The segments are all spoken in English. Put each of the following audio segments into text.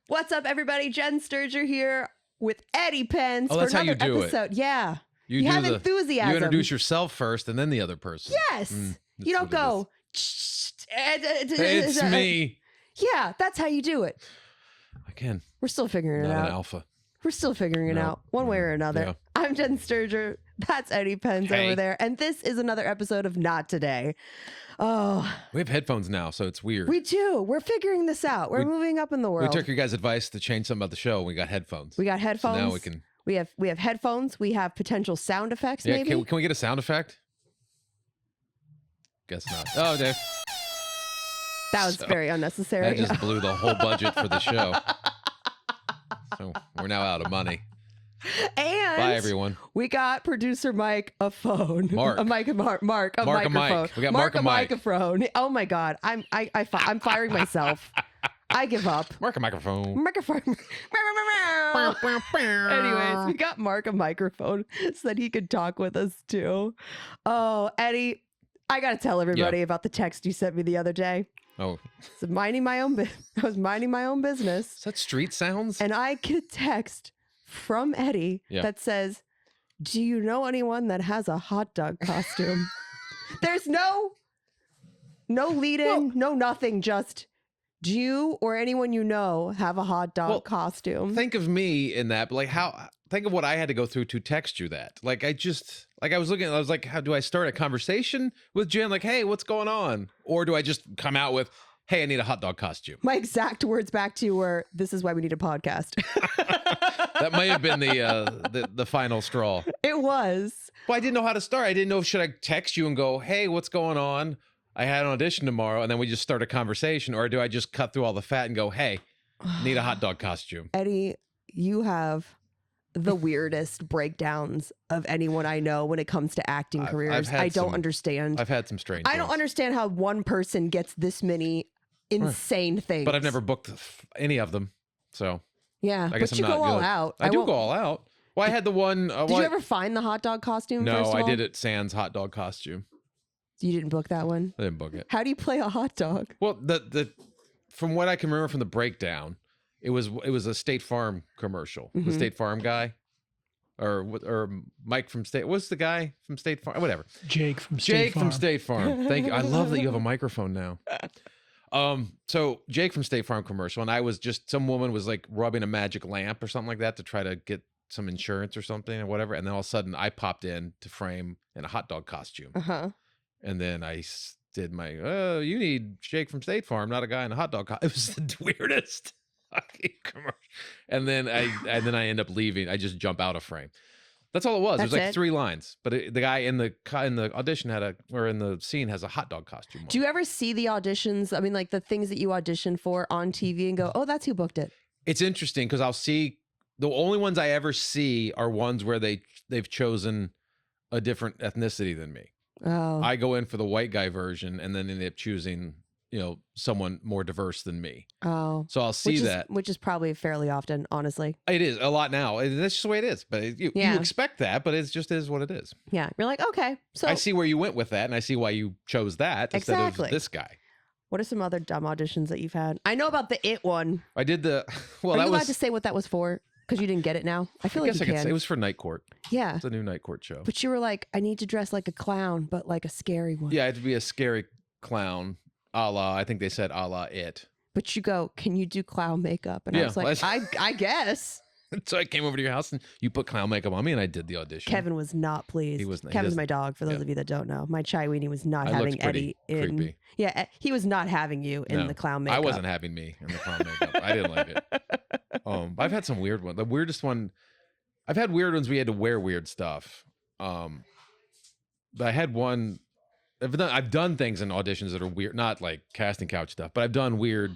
What's up, everybody? Jen Sturger here with Eddie Pence that's for how you another do episode. Yeah. You have do enthusiasm. You introduce yourself first and then the other person. Yes. You don't go, it's me. Yeah, that's how you do it. Again, We're still figuring it not out. an alpha. We're still figuring it out one way or another. Yeah. I'm Jen Sturger. That's Eddie Pence over there. And this is another episode of Not Today. Oh, We have headphones now, so it's weird. we do. We're figuring this out. We're moving up in the We world. took your guys' advice to change something about the show. We got headphones. We got headphones. So now we can. We have headphones. We have potential sound effects. Yeah, Maybe. can we get a sound effect? Guess not. Oh, Dave. That was very unnecessary. That just blew the whole budget for the show. So we're now out of money. And Bye, everyone. we got producer Mike a phone. Mark. A mic, Mark a Mark a microphone. mic. We got Mark a mic. microphone. Oh my God. I'm firing myself. I give up. Mark a microphone. Microphone. Anyways, we got Mark a microphone so that he could talk with us too. Oh, Eddie, I gotta tell everybody about the text you sent me the other day. Oh, So minding my own I was minding my own business. is that street sounds? And I get a text from Eddie that says, "Do you know anyone that has a hot dog costume?" There's no lead in, no nothing, just do you or anyone you know have a hot dog costume? Think of me in that, but like think of what I had to go through to text you that. Like I was like, how do I start a conversation with Jen? Like, hey, what's going on? Or do I just come out with, hey, I need a hot dog costume? My exact words back to you were, "This is why we need a podcast." That might have been the final straw. It was. Well, I didn't know how to start. I didn't know, should I text you and go, hey, what's going on? I had an audition tomorrow, and then we just start a conversation, or do I just cut through all the fat and go, hey, need a hot dog costume? Eddie, you have the weirdest breakdowns of anyone I know when it comes to acting careers. I don't understand. I've had some strange I don't ones. understand how one person gets this many insane things. But I've never booked any of them, so Yeah, I guess but I'm you not go all good. out. I do go all out. Well, I had the one. Did you ever find the hot dog costume? No, first of I all? did it sans hot dog costume. You didn't book that one? I didn't book it. How do you play a hot dog? Well, the from what I can remember from the breakdown, it was a State Farm commercial. The State Farm guy, or Mike from State. What's the guy from State Farm? Whatever. Jake from State Farm. Thank you. I love that you have a microphone now. So Jake from State Farm commercial, and I was just, some woman was like rubbing a magic lamp or something like that to try to get some insurance or something or whatever, and then all of a sudden I popped in to frame in a hot dog costume. And then I did my, you need Jake from State Farm, not a guy in a hot dog costume. It was the weirdest fucking commercial. And then I end up leaving. I just jump out of frame. That's all it was. It was like 3 lines, but the guy in the audition in the scene has a hot dog costume on. Do you ever see the auditions? I mean, like the things that you audition for on TV and go, "Oh, that's who booked it." It's interesting because I'll see, the only ones I ever see are ones where they've chosen a different ethnicity than me. Oh, I go in for the white guy version and then end up choosing, someone more diverse than me. oh. So I'll see which is probably fairly often, honestly. It is a lot now. That's just the way it is. But you expect that, but it just is what it is. Yeah, you're like, okay. So I see where you went with that, and I see why you chose that instead of this guy. What are some other dumb auditions that you've had? I know about the It one. I did the. Well, are that you allowed was. To say what that was for? Because you didn't get it now. I feel like you can. It was for Night Court. Yeah, It's a new Night Court show. but you were like, I need to dress like a clown, but like a scary one. Yeah, I had to be a scary clown, a la. I think they said a la It. But you go, can you do clown makeup? And I Yeah, was like, I guess. So I came over to your house and you put clown makeup on me, and I did the audition. Kevin was not pleased. He was not. Kevin's my dog, for those of you that don't know. My Chai Weenie was not having Eddie in. Creepy. Yeah, he was not having you in the clown makeup. I wasn't having me in the clown makeup. I didn't like it. I've had some weird ones. The weirdest one, I've had weird ones. We had to wear weird stuff. But I had one. I've done things in auditions that are weird, not like casting couch stuff, but I've done weird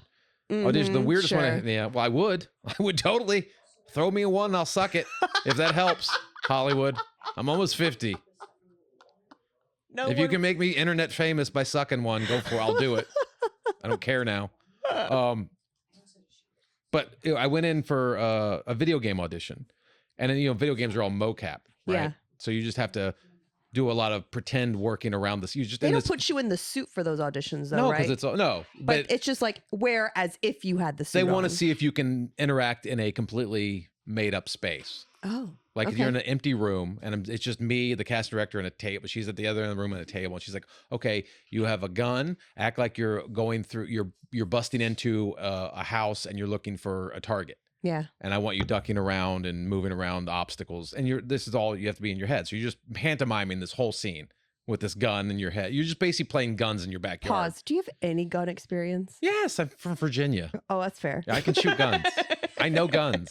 auditions. The weirdest one, well, I would totally throw me a one and I'll suck it if that helps. Hollywood, I'm almost 50. No, if you can make me internet famous by sucking one, go for it. I'll do it. I don't care now. But I went in for a video game audition, and then video games are all mocap, right? Yeah. So you just have to do a lot of pretend working around this. You just They don't put you in the suit for those auditions, though, no, right? because it's no, but it's just like wear as if you had the suit. They want to on. see if you can interact in a completely made up space. Oh, like okay. if you're in an empty room and it's just me, the cast director, and a table. She's at the other end of the room at a table, and she's like, "Okay, you have a gun. Act like you're going through. You're busting into a house and you're looking for a target." Yeah. And I want you ducking around and moving around the obstacles. And this is all you have to be in your head. So you're just pantomiming this whole scene with this gun in your head. You're just basically playing guns in your backyard. Pause. Do you have any gun experience? Yes, I'm from Virginia. Oh, that's fair. I can shoot guns. I know guns.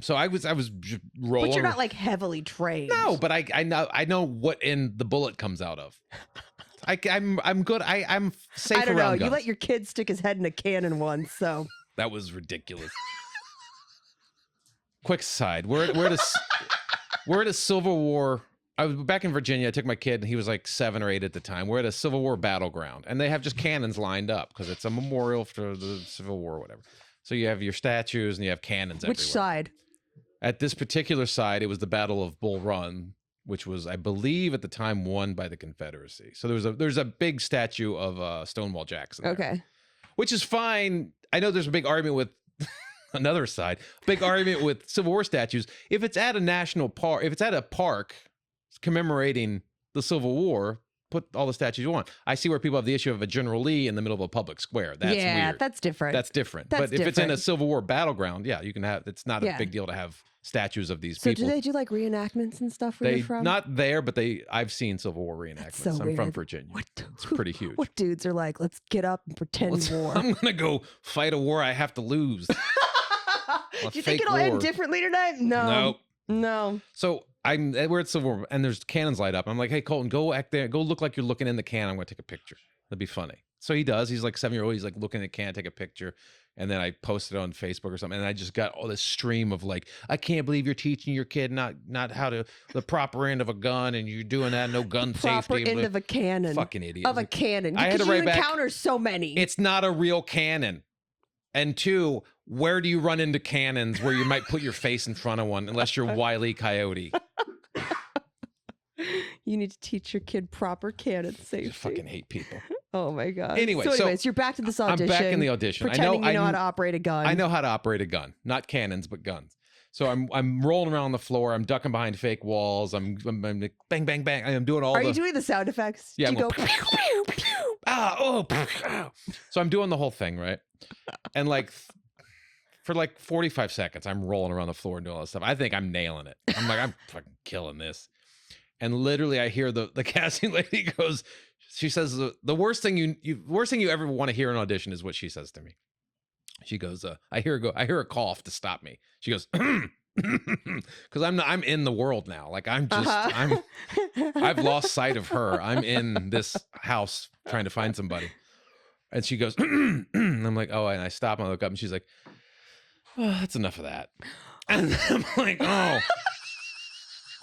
So I was just rolling. But you're not like heavily trained. No, but I know what end the bullet comes out of. I'm good. I'm safe. I don't know. Around guns. You let your kid stick his head in a cannon once, so that was ridiculous. Quick side. We're at a Civil War. I was back in Virginia. I took my kid, and he was like 7 or 8 at the time. We're at a Civil War battleground, and they have just cannons lined up because it's a memorial for the Civil War or whatever. So you have your statues and you have cannons everywhere. Which side? At this particular side, it was the Battle of Bull Run, which was, I believe, at the time won by the Confederacy. So there's a big statue of Stonewall Jackson there, Okay. which is fine. I know there's a big argument with another side, big argument with Civil War statues. If it's at a national park, if it's at a park commemorating the Civil War, put all the statues you want. I see where people have the issue of a General Lee in the middle of a public square. That's weird. That's different. That's different. That's but if it's in a different. Civil War battleground, yeah, you can have. It's not a Yeah. big deal to have statues of these So people. do they do like reenactments and stuff where They you're from? not there, but I've seen Civil War reenactments. so I'm from weird. Virginia. What, It's pretty huge. What dudes are like, let's get up and pretend war. I'm gonna go fight a war I have to lose. Do you think it'll end differently tonight? No. Nope. No. So we're at Civil War, and there's cannons light up. I'm like, hey, Colton, go act there. Go look like you're looking in the can. I'm going to take a picture. That'd be funny. So he does. He's like 7-year-old. He's like looking at the can, take a picture. And then I posted it on Facebook or something. And I just got all this stream of like, I can't believe you're teaching your kid not how to, the proper end of a gun. And you're doing that. No gun Proper safety. end of a cannon. Fucking idiot. Of a cannon. I had to Because you write back, encounter so many. it's not a real cannon. And 2, where do you run into cannons where you might put your face in front of one unless you're Wile E. Coyote? You need to teach your kid proper cannon I safety. just fucking hate people. Oh my god. Anyway, so so anyways, you're back to this audition. I'm back in the audition. Pretending you know how to operate a gun. I know how to operate a gun, not cannons, but guns. So I'm rolling around the floor. I'm ducking behind fake walls. I'm like, bang, bang, bang. I'm doing all. Are you doing the sound effects? Yeah. Do you I'm go? going, pew, pew, pew. Ah. So I'm doing the whole thing, right? And like for like 45 seconds, I'm rolling around the floor and doing all this stuff. I think I'm nailing it. I'm like, I'm fucking killing this. And literally, I hear the casting lady goes. She says the worst thing you ever want to hear in an audition is what she says to me. She goes, I hear her cough to stop me. She goes, because I'm in the world now. Like I've lost sight of her. I'm in this house trying to find somebody. And she goes, and I'm like, oh, and I stop and I look up and she's like, oh, that's enough of that. And I'm like, oh,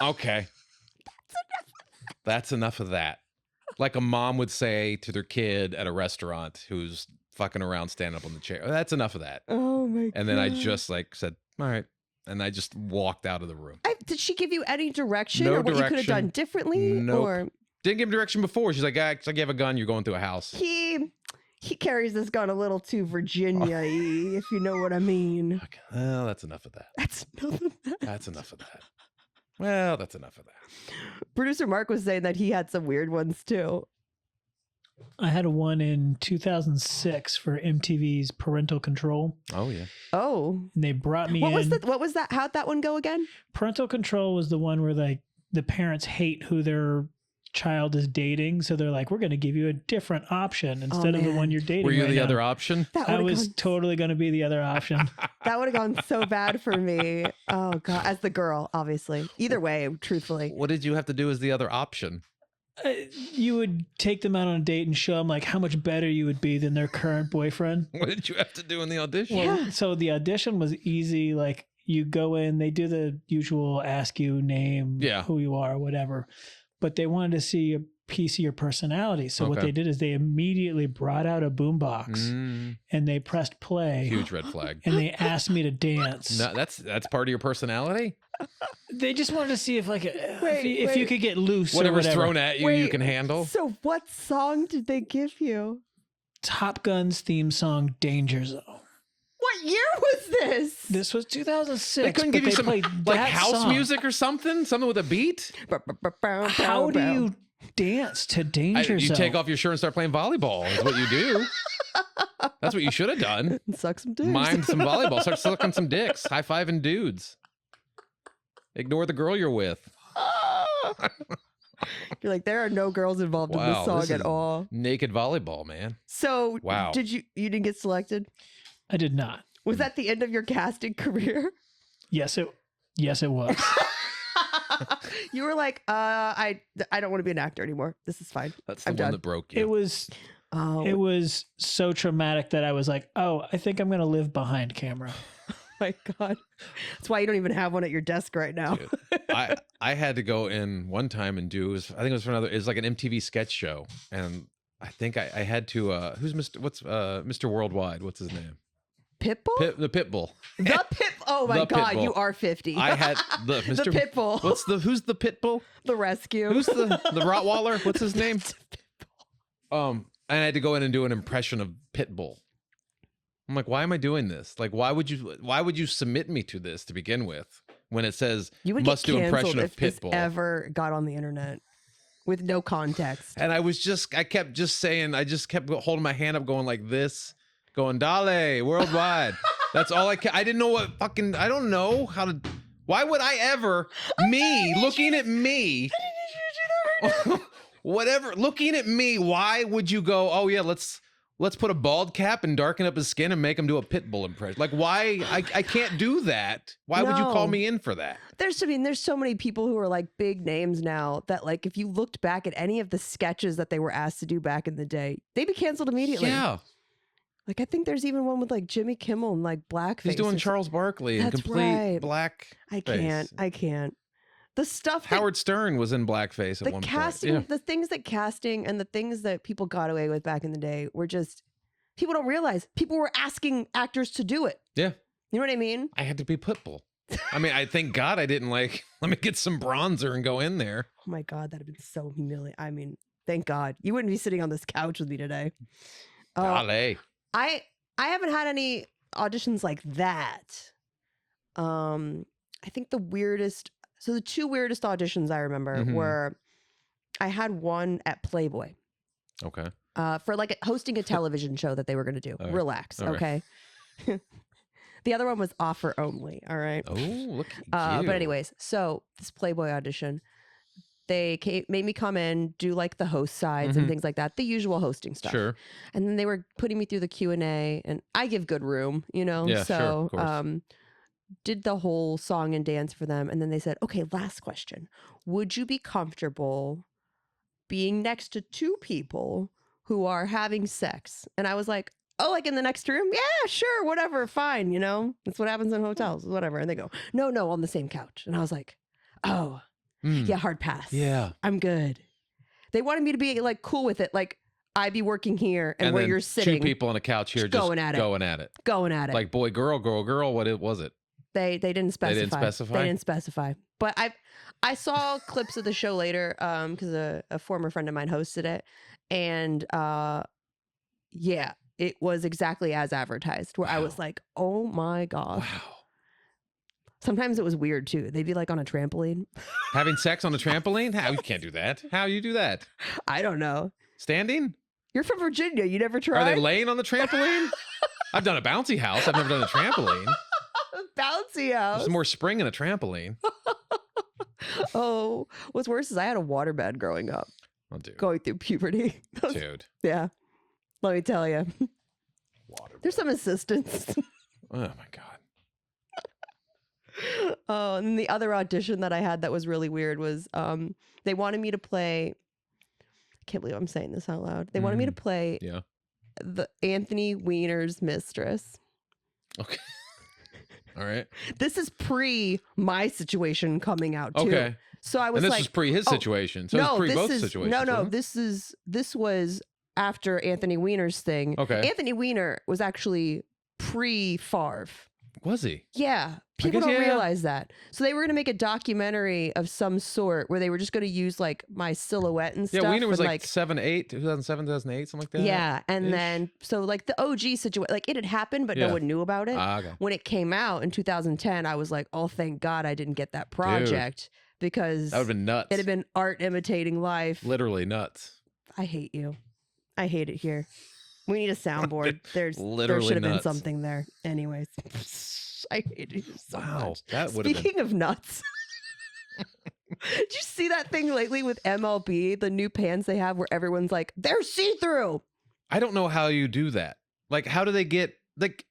okay. That's enough of that. Like a mom would say to their kid at a restaurant who's fucking around standing up on the chair. That's enough of that. Oh my god. And then I just like said, all right. And I just walked out of the room. Did she give you any direction No or what you could have direction. done differently? Nope. Or Didn't give him direction before. She's like, it's like you have a gun, you're going through a house. he carries this gun a little too Virginia-y, if you know what I mean. Okay. Well, that's enough of that. That's enough of that. That's enough of that. Well, that's enough of that. Producer Mark was saying that he had some weird ones too. I had one in 2006 for MTV's Parental Control. Oh yeah. Oh. And they brought me What in. was that? How'd that one go again? Parental Control was the one where like the parents hate who their child is dating, so they're like, we're going to give you a different option instead of the man. one you're dating. Were you right the now. other option? That I would've was gone- totally going to be the other option. That would have gone so bad for me. Oh god, as the girl, obviously. Either way, truthfully. What did you have to do as the other option? You would take them out on a date and show them like how much better you would be than their current boyfriend. What did you have to do in the audition? Well, Yeah. so the audition was easy. Like you go in, they do the usual ask you name, Yeah. who you are, whatever. But they wanted to see piece of your personality. So what Okay. they did is they immediately brought out a boombox and they pressed play. Huge red flag. And they asked me to dance. No, that's part of your personality. They just wanted to see if like if Wait. you could get loose Whatever's or whatever. thrown at you, you can handle. So what song did they give you? Top Gun's theme song, Danger Zone. What year was this? This was 2006. They couldn't but give you they some played like that house song. music or something with a beat. How do you dance to Danger You Zone? take off your shirt and start playing volleyball. Is what you do. That's what you should have done. Suck some dicks. Mind some volleyball. Start sucking some dicks. High fiving dudes. Ignore the girl you're with. You're like, there are no girls involved in this song at all. Naked volleyball, man. So Wow. you didn't get selected? I did not. Was that the end of your casting career? Yes, it was. You were like, I don't want to be an actor anymore. This is fine. That's the I'm one done. that broke you. It was so traumatic that I was like, oh, I think I'm going to live behind camera. My God. That's why you don't even have one at your desk right now. Dude, I had to go in one time and do, I think it was for another, it's like an MTV sketch show. And I think I had to, who's Mr. Worldwide? What's his name? Pitbull? The Pitbull. The Pit. Oh my The God, Pitbull. you are 50. I had the Mr. The Pitbull. Who's the Pitbull? The rescue. Who's the Rottweiler? What's his name? And I had to go in and do an impression of Pitbull. I'm like, why am I doing this? Like, why would you submit me to this to begin with when it says You would must get do canceled impression of if this Pitbull? ever got on the internet with no context. And I kept holding my hand up going like this, going, Dale, worldwide. That's all I didn't know I don't know how to, why would I ever, looking at me, whatever, looking at me, why would you go, oh yeah, let's put a bald cap and darken up his skin and make him do a Pitbull impression. Like, why? I can't do that. Why would you call me in for that? There's so many people who are like big names now that like if you looked back at any of the sketches that they were asked to do back in the day, they'd be canceled immediately. Yeah. Like I think there's even one with like Jimmy Kimmel and like blackface. He's doing Charles Barkley in complete black. I can't. The stuff that, Howard Stern was in blackface at one casting, point. the things that casting and the things that people got away with back in the day were just, people don't realize people were asking actors to do it. Yeah. You know what I mean? I had to be Pitbull. I mean, I thank God I didn't let me get some bronzer and go in there. Oh my God, that'd have been so humiliating. I mean, thank God. You wouldn't be sitting on this couch with me today. Dale. I haven't had any auditions like that. I think the two weirdest auditions I remember were, I had one at Playboy. Okay. For like hosting a television show that they were going to do. All right. Relax, All okay? The other one was offer only, all right? Oh, look at you. But anyways, so this Playboy audition, they made me come in, do like the host sides and things like that, the usual hosting stuff. Sure. And then they were putting me through the Q&A, and I give good room, you know? Yeah, so, sure, of course. did the whole song and dance for them. And then they said, okay, last question. Would you be comfortable being next to two people who are having sex? And I was like, oh, like in the next room? Yeah, sure, whatever, fine, you know? That's what happens in hotels, whatever. And they go, no, on the same couch. And I was like, oh, yeah, hard pass. Yeah. I'm good. They wanted me to be like cool with it, like I be working here and where then you're sitting. Two people on a couch here just going at it. Like boy, girl, what was it? They didn't specify. They didn't specify? They didn't specify. But I saw clips of the show later because a former friend of mine hosted it. And yeah, it was exactly as advertised, where I was like, oh my God. Wow. Sometimes it was weird too. They'd be like on a trampoline. Having sex on a trampoline? How? You can't do that. How you do that? I don't know. Standing? You're from Virginia. You never tried? Are they laying on the trampoline? I've done a bouncy house. I've never done a trampoline. Bouncy house. There's more spring in a trampoline. Oh, what's worse is I had a waterbed growing up. Oh, dude. Going through puberty. Dude. Yeah. Let me tell you. Water. There's some assistance. Oh my God. Oh, and then the other audition that I had that was really weird was they wanted me to play, I can't believe I'm saying this out loud. They wanted me to play the Anthony Weiner's mistress. Okay. All right. This is pre my situation coming out too. Okay. So I was and this like, was pre his situation. So it was pre both situations. No, wasn't it? this was after Anthony Weiner's thing. Okay. Anthony Weiner was actually pre-Favre. Was he? Yeah. People guess, don't yeah. realize that. So they were going to make a documentary of some sort where they were just going to use like my silhouette and stuff. Yeah, Weiner was and, like 2007, 2008, something like that. Yeah. And ish. then, so like the OG situation, like it had happened, but no Yeah. one knew about it. Okay. When it came out in 2010, I was like, oh, thank God I didn't get that project because That would have been nuts. it had been art imitating life. Literally nuts. I hate you. I hate it here. We need a soundboard. There Literally should have been nuts. something there. Anyways, I hate you so Wow, much. that would have been. Speaking of nuts, did you see that thing lately with MLB? The new pants they have where everyone's like, they're see-through. I don't know how you do that. Like, how do they get like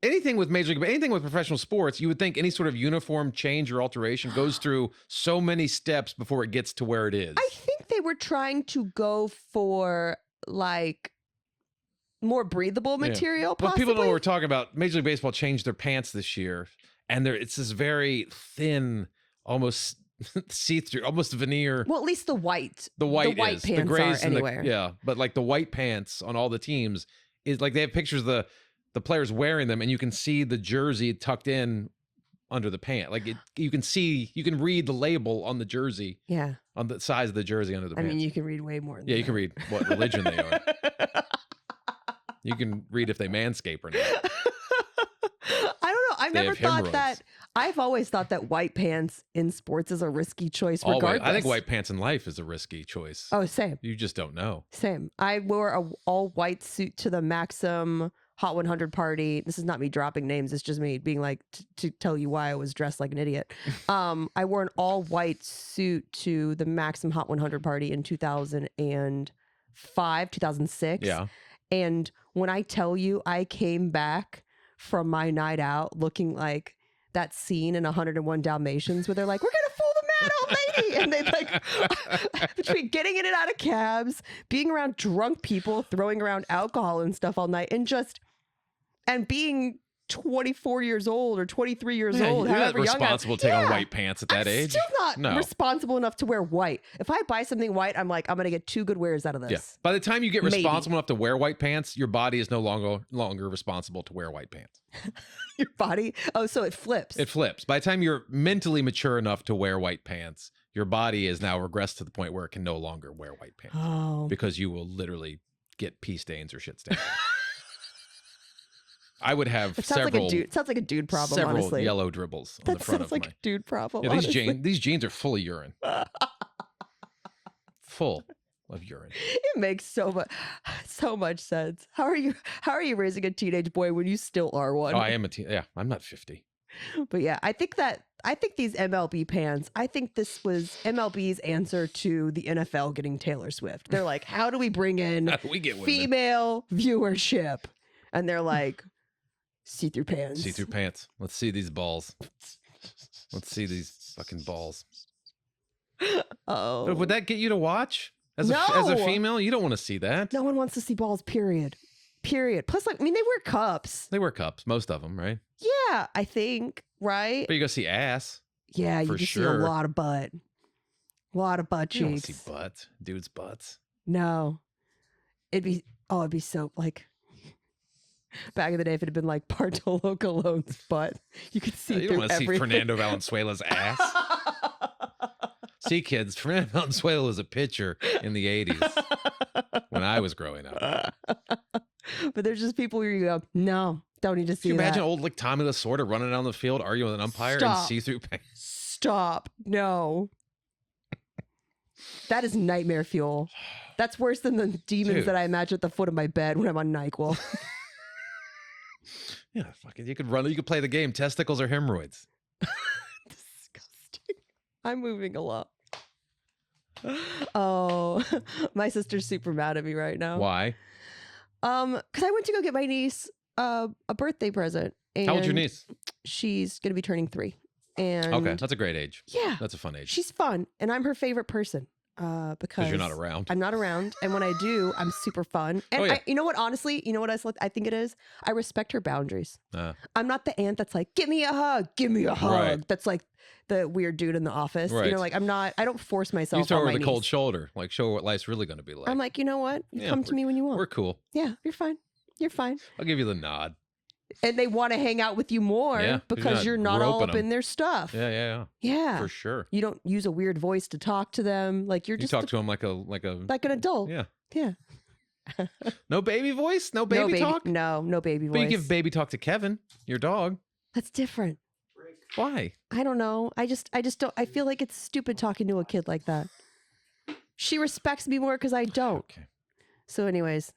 anything with Major League, anything with professional sports? You would think any sort of uniform change or alteration goes through so many steps before it gets to where it is. I think they were trying to go for like more breathable material. Well, Possibly. people know what we're talking about. Major League Baseball changed their pants this year, and it's this very thin, almost see-through, almost veneer. Well, at least the white Pants pants grays are anywhere. yeah, but like the white pants on all the teams is like they have pictures of the players wearing them, and you can see the jersey tucked in under the pant. Like you can read the label on the jersey. Yeah. On the size of the jersey under the pants. I mean, you can read way more than yeah, you that. can read what religion they are. You can read if they manscape or not. I don't know. I've They never have thought hemorrhoids. that. I've always thought that white pants in sports is a risky choice Always. regardless. I think white pants in life is a risky choice. Oh, same. You just don't know. Same. I wore a all white suit to the Maxim Hot 100 party. This is not me dropping names. It's just me being like to tell you why I was dressed like an idiot. I wore an all white suit to the Maxim Hot 100 party in 2005, 2006. Yeah. And when I tell you I came back from my night out looking like that scene in 101 Dalmatians where they're like, we're going to fool the mad old lady. And they like, between getting in and out of cabs, being around drunk people, throwing around alcohol and stuff all night, and being 24 years old or 23 years old. You're not however young responsible to take on white pants at that I'm age. still not No. responsible enough to wear white. If I buy something white, I'm like, I'm going to get 2 good wears out of this. Yeah. By the time you get Maybe. responsible enough to wear white pants, your body is no longer responsible to wear white pants. Your body? Oh, so it flips. It flips. By the time you're mentally mature enough to wear white pants, your body is now regressed to the point where it can no longer wear white pants Oh. because you will literally get pee stains or shit stains. I would have It sounds several. like a dude. Sounds like a dude problem, several honestly. yellow dribbles on That the front sounds of like my. a dude problem. Yeah, honestly. these jeans are full of urine. Full of urine. It makes so much sense. How are you raising a teenage boy when you still are one? Oh, I am a teen. Yeah, I'm not 50. But yeah, I think these MLB pants, I think this was MLB's answer to the NFL getting Taylor Swift. They're like, how do we bring in How do we get women? female viewership? And they're like, see-through pants. See-through pants. Let's see these balls. Let's see these fucking balls. Oh. But would that get you to watch? As a No. female, you don't want to see that. No one wants to see balls, period. Plus, like, I mean, they wear cups. They wear cups, most of them, right? Yeah, I think, right? But you go see ass. Yeah, you for can see sure. a lot of butt. A lot of butt You don't want cheeks. to see butts. Dudes' butts. No. It'd be so like back in the day if it had been like Bartolo Colon's butt. You could see You don't through want to see everything. Fernando Valenzuela's ass. See, kids, Fernando Valenzuela was a pitcher in the 80s when I was growing up. But there's just people where you go, no, don't need to see Can you that. imagine old like Tommy Lasorda running down the field arguing with an umpire in Stop. see-through pants? Stop. No. That is nightmare fuel. That's worse than the demons Dude. that I imagine at the foot of my bed when I'm on NyQuil. Yeah, fucking, you could play the game, testicles or hemorrhoids. Disgusting. I'm moving along. Oh, my sister's super mad at me right now. Why? Because I went to go get my niece a birthday present. And How old's your niece? She's gonna be turning 3. And Okay, that's a great age. yeah, That's a fun age. she's fun, and I'm her favorite person. because you're not around. I'm not around, and when I do, I'm super fun. And you know what? Honestly, you know what I think it is. I respect her boundaries. I'm not the aunt that's like, give me a hug, give me a hug. Right. That's like the weird dude in the office. Right. You know, like I don't force myself. You throw on her my the cold niece. shoulder, like show her what life's really going to be like. I'm like, you know what? You come to me when you want. We're cool. Yeah, you're fine. You're fine. I'll give you the nod. And they want to hang out with you more because you're not all up in their stuff. Yeah. Yeah. For sure. You don't use a weird voice to talk to them. Like you talk to them like an adult. Yeah. Yeah. No baby voice? No baby talk? No baby voice. But you give baby talk to Kevin, your dog. That's different. Why? I don't know. I just don't. I feel like it's stupid talking to a kid like that. She respects me more because I don't. Okay. So anyways,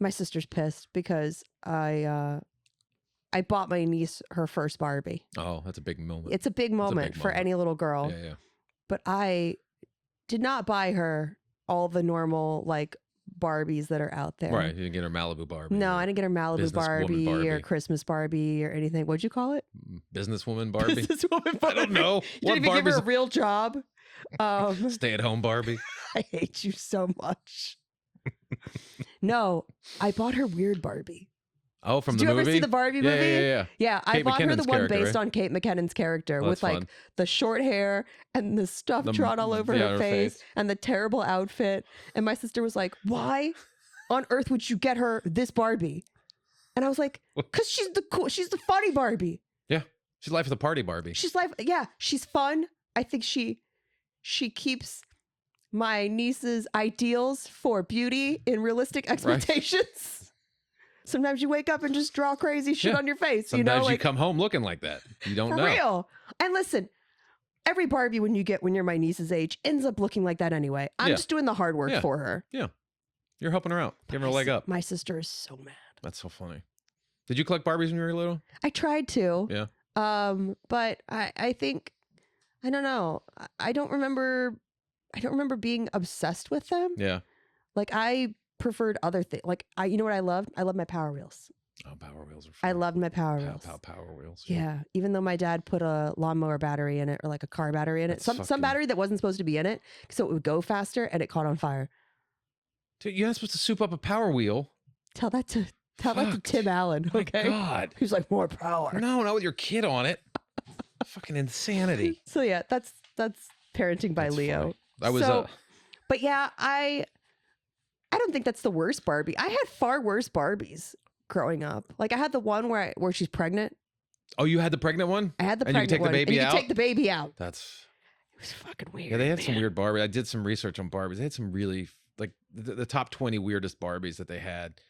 my sister's pissed because I bought my niece her first Barbie. Oh, that's a big moment. It's a big moment for any little girl. Yeah. But I did not buy her all the normal like Barbies that are out there. Right. You didn't get her Malibu Barbie. No, I didn't get her Malibu Barbie or Christmas Barbie or anything. What'd you call it? Businesswoman Barbie? Businesswoman Barbie. I don't know. You didn't even give her a real job. Stay-at-home Barbie. I hate you so much. No, I bought her weird Barbie. Oh, from the movie? Did you ever see the Barbie movie? Yeah. Yeah, I bought her the one based on Kate McKinnon's character with like fun. the short hair and the stuff drawn all over her face and the terrible outfit. And my sister was like, why on earth would you get her this Barbie? And I was like, because she's the funny Barbie. Yeah, she's life of the party Barbie. She's fun. I think she keeps my niece's ideals for beauty in realistic expectations. Right. Sometimes you wake up and just draw crazy shit on your face. Sometimes you come home looking like that. You don't know. For real. And listen, every Barbie when you're my niece's age ends up looking like that anyway. I'm just doing the hard work for her. Yeah. You're helping her out. Giving her a leg up. My sister is so mad. That's so funny. Did you collect Barbies when you were little? I tried to. Yeah. But I think, I don't know. I don't remember being obsessed with them. Yeah. Like I preferred other things. Like you know what I loved? I loved my Power Wheels. Oh, Power Wheels are fun. I loved my Power Wheels. Power Wheels. Yeah. Even though my dad put a lawnmower battery in it or like a car battery in it. Some battery that wasn't supposed to be in it. So it would go faster and it caught on fire. Dude, you're not supposed to soup up a Power Wheel. Tell that to Tim Allen, okay? My God. Who's like, more power. No, not with your kid on it. Fucking insanity. So yeah, that's parenting by Leo. Funny. But yeah, I don't think that's the worst Barbie. I had far worse Barbies growing up. Like I had the one where she's pregnant. Oh, you had the pregnant one? I had the pregnant one. And you could take the baby out. It was fucking weird. Yeah, they had some weird Barbies. I did some research on Barbies. They had some really like the top 20 weirdest Barbies that they had.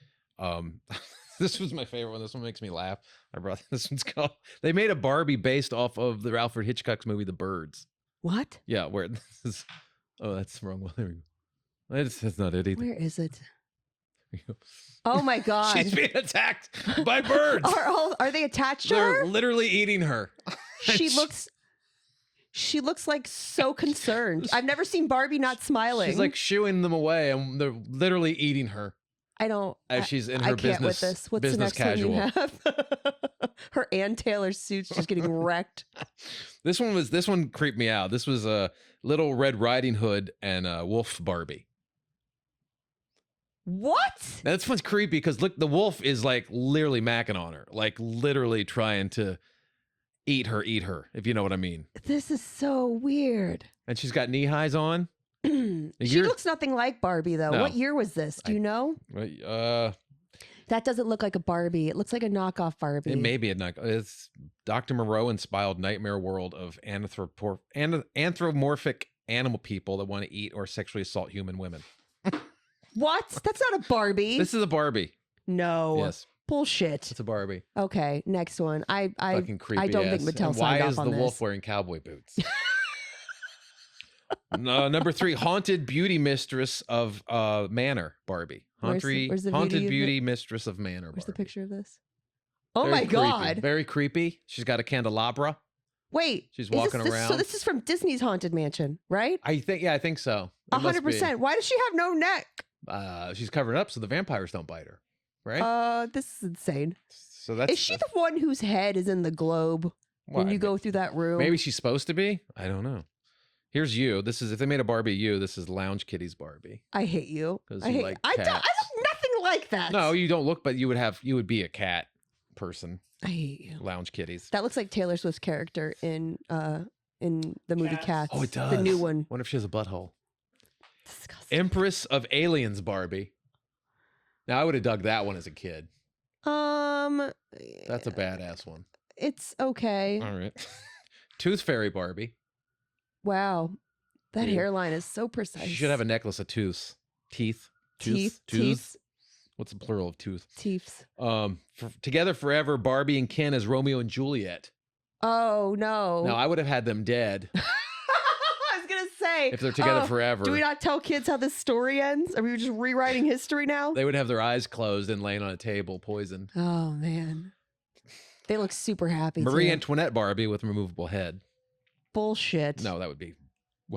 This was my favorite one. This one makes me laugh. I brought this one's called. They made a Barbie based off of the Alfred Hitchcock's movie The Birds. What? Yeah, where this is. Oh, that's the wrong one. There we go. That's not it either. Where is it? Oh my God. She's being attacked by birds. Are they attached to They're her? literally eating her. She looks like so concerned. I've never seen Barbie not smiling. She's like shooing them away and they're literally eating her. I don't. As she's in her business. With this. What's business the next casual. one you have? Her Ann Taylor suit's just getting wrecked. This one creeped me out. This was a Little Red Riding Hood and a Wolf Barbie. What? Now, this one's creepy because look, the wolf is like literally macking on her, like literally trying to eat her, if you know what I mean. This is so weird. And she's got knee highs on. She looks nothing like Barbie though. No. What year was this? Do you know? That doesn't look like a Barbie. It looks like a knockoff Barbie. It may be a knockoff. It's Dr. Moreau inspired nightmare world of anthropomorphic animal people that want to eat or sexually assault human women. What? That's not a Barbie. This is a Barbie. No. Yes. Bullshit. It's a Barbie. Okay, next one. Fucking creepy I don't think Mattel signed off on this. Why is the wolf wearing cowboy boots? Number 3, haunted beauty mistress of Manor Barbie. Haunted beauty mistress of Manor. Where's Barbie. the picture of this? Oh my God. Very creepy. She's got a candelabra. Wait. She's walking around. So this is from Disney's Haunted Mansion, right? I think so. 100%. Why does she have no neck? She's covered up so the vampires don't bite her. Right? This is insane. So is she the one whose head is in the globe when you go through that room? Maybe she's supposed to be. I don't know. Here's you. This is if they made a Barbie you. This is Lounge Kitty's Barbie. I hate you. 'Cause I you hate. like I don't. I cats. look nothing like that. No, you don't look, but you would be a cat person. I hate you. Lounge Kitties. That looks like Taylor Swift's character in the movie Cats. Cats. Oh, it does. The new one. Wonder if she has a butthole. Disgusting. Empress of Aliens Barbie. Now I would have dug that one as a kid. That's a badass one. It's okay. All right. Tooth Fairy Barbie. Wow, that Ew. hairline is so precise. She should have a necklace of tooths. Teeth. teeth. Tooth. What's the plural of tooth? Teeths. Together Forever, Barbie and Ken as Romeo and Juliet. Oh no. Now I would have had them dead I was gonna say if they're together forever. Do we not tell kids how this story ends? Are we just rewriting history now? They would have their eyes closed and laying on a table, poisoned. Oh man, they look super happy. Marie too. Antoinette Barbie with removable head. Bullshit. No, that would be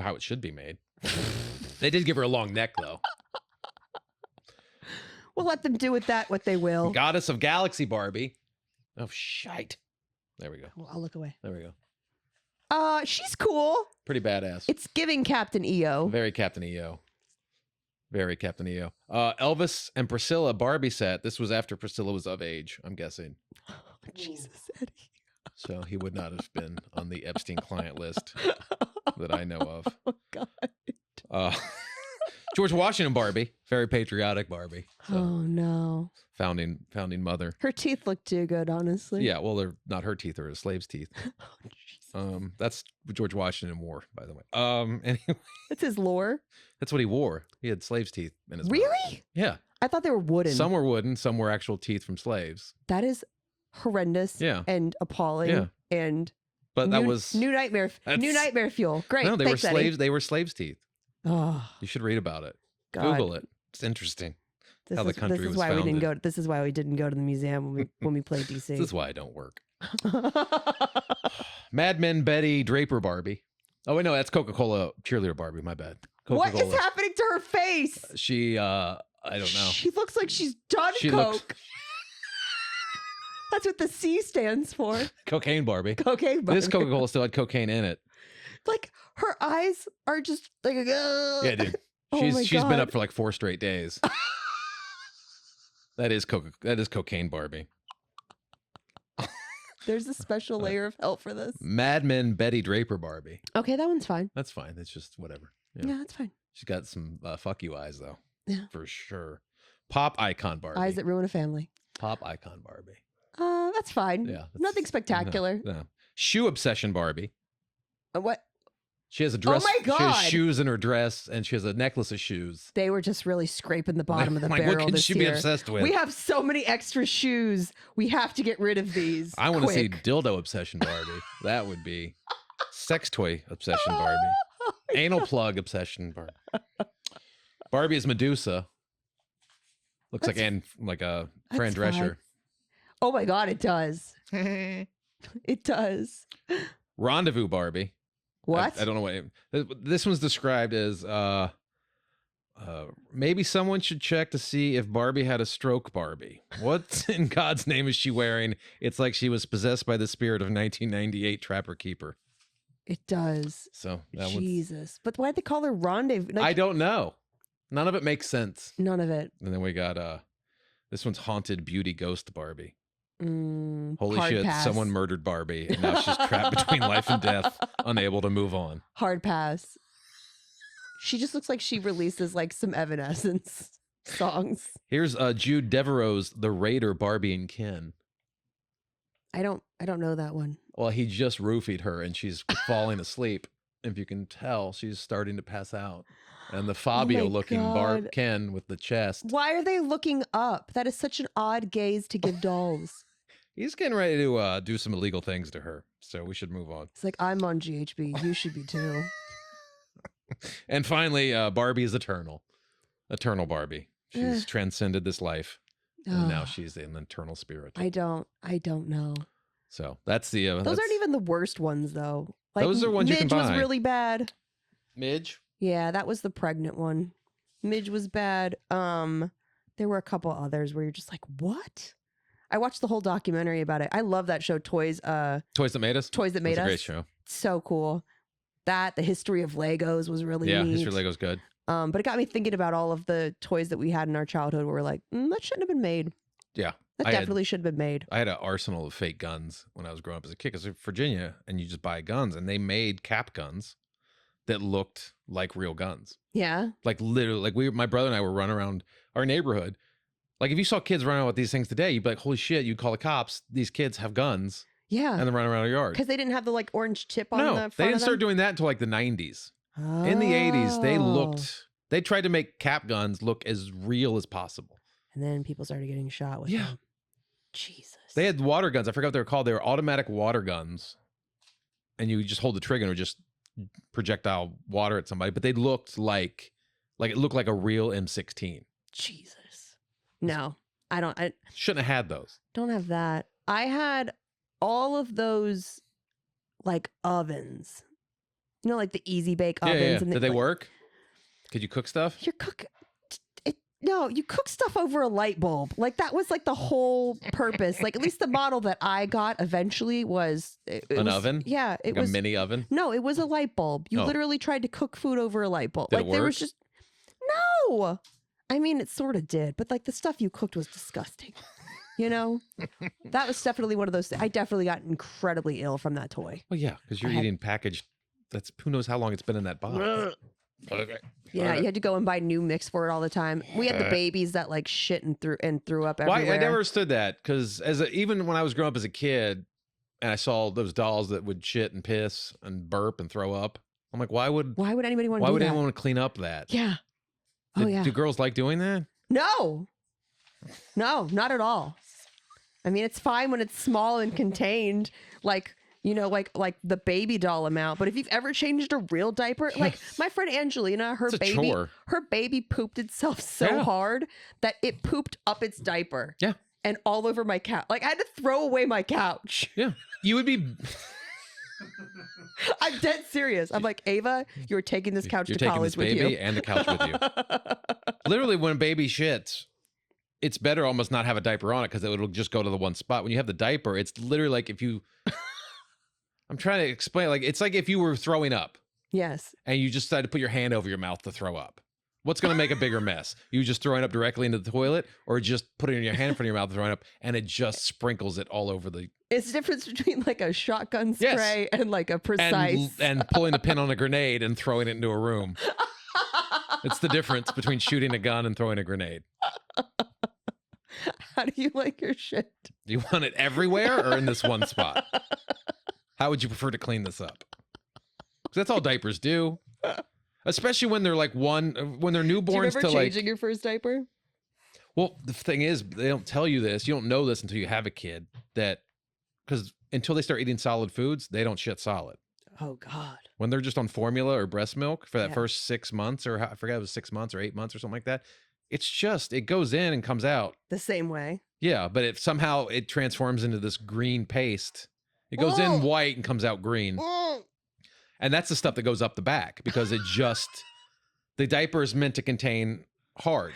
how it should be made. They did give her a long neck, though. We'll let them do with that what they will. Goddess of Galaxy Barbie. Oh, shite. There we go. Well, I'll look away. There we go. She's cool. Pretty badass. It's giving Captain EO. Very Captain EO. Very Captain EO. Elvis and Priscilla Barbie set. This was after Priscilla was of age, I'm guessing. Oh, Jesus, Eddie. So he would not have been on the Epstein client list that I know of. Oh, God. George Washington Barbie. Very patriotic Barbie. So, Oh, no. founding mother. Her teeth look too good, honestly. Yeah, well, they're not her teeth, they're a slave's teeth. Oh, Jesus. That's what George Washington wore, by the way. Anyway, That's his lore. that's what he wore. He had slave's teeth in his mouth. Really? Yeah. I thought they were wooden. Some were wooden, some were actual teeth from slaves. That is horrendous. Yeah. And appalling. Yeah. And But that was new nightmare fuel. Great. no, they Thanks, were Eddie. slaves. They were slaves' teeth. Oh, You should read about it. God. Google it. It's interesting. how the country was why we didn't founded. go. This is why we didn't go to the museum when we played DC. This is why I don't work. Mad Men Betty Draper Barbie. Oh wait, no, that's Coca-Cola cheerleader Barbie. My bad. What Coca-Cola. is happening to her face? She, I don't know. She looks like she's done She coke. looks That's what the C stands for. cocaine Barbie. Cocaine. This Barbie. Coca-Cola still had cocaine in it. Like her eyes are just like. Yeah, dude. Oh my She's been God. up for like 4 straight days. That is cocaine Barbie. There's a special layer of hell for this. Mad Men Betty Draper Barbie. Okay, that one's fine. That's fine. It's just whatever. Yeah, that's fine. She's got some fuck you eyes though. Yeah. For sure. Pop icon Barbie. Eyes that ruin a family. Pop icon Barbie. That's fine. Yeah. Nothing spectacular. No. Shoe obsession Barbie. What? She has a dress. my She has God. shoes in her dress and she has a necklace of shoes. They were just really scraping the bottom of the Like, barrel what can this she year. be obsessed with? We have so many extra shoes. We have to get rid of these. I want to see quick. dildo obsession Barbie. That would be sex toy obsession Barbie. Anal plug obsession Barbie. Barbie is Medusa. Looks like Fran that's Drescher. fine. Oh my God, it does. It does. Rendezvous Barbie. What? I don't know what this one's described as. Maybe someone should check to see if Barbie had a stroke. Barbie. What in God's name is she wearing? It's like she was possessed by the spirit of 1998 Trapper Keeper. It does. So that one's. Jesus. But why'd they call her Rendezvous? Like, I don't know. None of it makes sense. None of it. And then we got this one's Haunted Beauty Ghost Barbie. Holy Hard shit, pass. someone murdered Barbie and now she's trapped between life and death, unable to move on. Hard pass. She just looks like she releases like some Evanescence songs. Here's Jude Devereaux's The Raider Barbie and Ken. I don't know that one. Well, he just roofied her and she's falling asleep. If you can tell, she's starting to pass out. And the Fabio looking God. Ken with the chest. Why are they looking up? That is such an odd gaze to give dolls. He's getting ready to do some illegal things to her. So we should move on. It's like, I'm on GHB. You should be too. And finally, Barbie is eternal. Eternal Barbie. She's Ugh. transcended this life. And now Ugh. she's an eternal spirit. I don't know. So that's the... Those aren't even the worst ones though. Like, Those are ones you can Midge was buy. really bad. Midge? Yeah, that was the pregnant one. Midge was bad. There were a couple others where you're just like, what? I watched the whole documentary about it. I love that show, Toys. Toys That Made Us? Toys That Made It's a Us. great show. So cool. that. The history of Legos was really neat. History of Lego's good. But it got me thinking about all of the toys that we had in our childhood where we're like, that shouldn't have been made. Yeah. That definitely should have been made. I had an arsenal of fake guns when I was growing up as a kid. Because in Virginia, and you just buy guns, and they made cap guns that looked like real guns. Yeah. Like literally, like my brother and I were running around our neighborhood. Like if you saw kids running around with these things today, you'd be like, holy shit, you'd call the cops. These kids have guns. Yeah. And they're running around our yard. Because they didn't have the like orange tip on the front they didn't of them? start doing that until like the 90s. Oh. In the 80s, they tried to make cap guns look as real as possible. And then people started getting shot with them. Jesus. They had water guns. I forgot what they were called. They were automatic water guns. And you just hold the trigger and it would just projectile water at somebody. But they looked like it looked like a real M16. Jesus. No, I shouldn't have had those. Don't have that. I had all of those like ovens. You know, like the easy bake ovens. Yeah. And Did they work? Could you cook stuff? No, you cook stuff over a light bulb. Like that was like the whole purpose. Like at least the model that I got eventually was an oven. Yeah, it like was a mini oven. No, it was a light bulb. You literally tried to cook food over a light bulb. Did like it work? There was just no. I mean, it sort of did, but like the stuff you cooked was disgusting. You know, that was definitely one of those. I definitely got incredibly ill from that toy. Well, yeah, because you're eating packaged. That's who knows how long it's been in that box. Okay. Yeah, you had to go and buy new mix for it all the time. We had the babies that like shit and threw up everywhere. Well, I never understood that because even when I was growing up as a kid, and I saw those dolls that would shit and piss and burp and throw up, I'm like, why would anybody want to? Why do would that? anyone want to clean up that? Yeah. Oh yeah. Do girls like doing that? No, not at all. I mean, it's fine when it's small and contained, like, you know, like the baby doll amount. But if you've ever changed a real diaper, like my friend Angelina, her baby pooped itself so hard that it pooped up its diaper. Yeah. And all over my couch. Like I had to throw away my couch. Yeah. You would be. I'm dead serious. I'm like, Ava, you're taking this couch to college with you. You're taking this baby and the couch with you. Literally, when a baby shits, it's better almost not have a diaper on it because it'll just go to the one spot. When you have the diaper, it's literally like if you... I'm trying to explain. Like it's like if you were throwing up. Yes. And you just decided to put your hand over your mouth to throw up. What's going to make a bigger mess? You just throwing up directly into the toilet or just putting your hand in front of your mouth and throwing up and it just sprinkles it all over the... It's the difference between like a shotgun spray and like a precise... And pulling the pin on a grenade and throwing it into a room. It's the difference between shooting a gun and throwing a grenade. How do you like your shit? Do you want it everywhere or in this one spot? How would you prefer to clean this up? Because that's all diapers do. Especially when they're like when they're newborns. Do you remember to changing your first diaper? Well, the thing is, they don't tell you this. You don't know this until you have a kid. Because until they start eating solid foods, they don't shit solid. Oh God. When they're just on formula or breast milk for that first 6 months, or I forget, it was 6 months or 8 months or something like that. It's just it goes in and comes out the same way. Yeah, but if somehow it transforms into this green paste, it goes in white and comes out green. And that's the stuff that goes up the back because the diaper is meant to contain hard,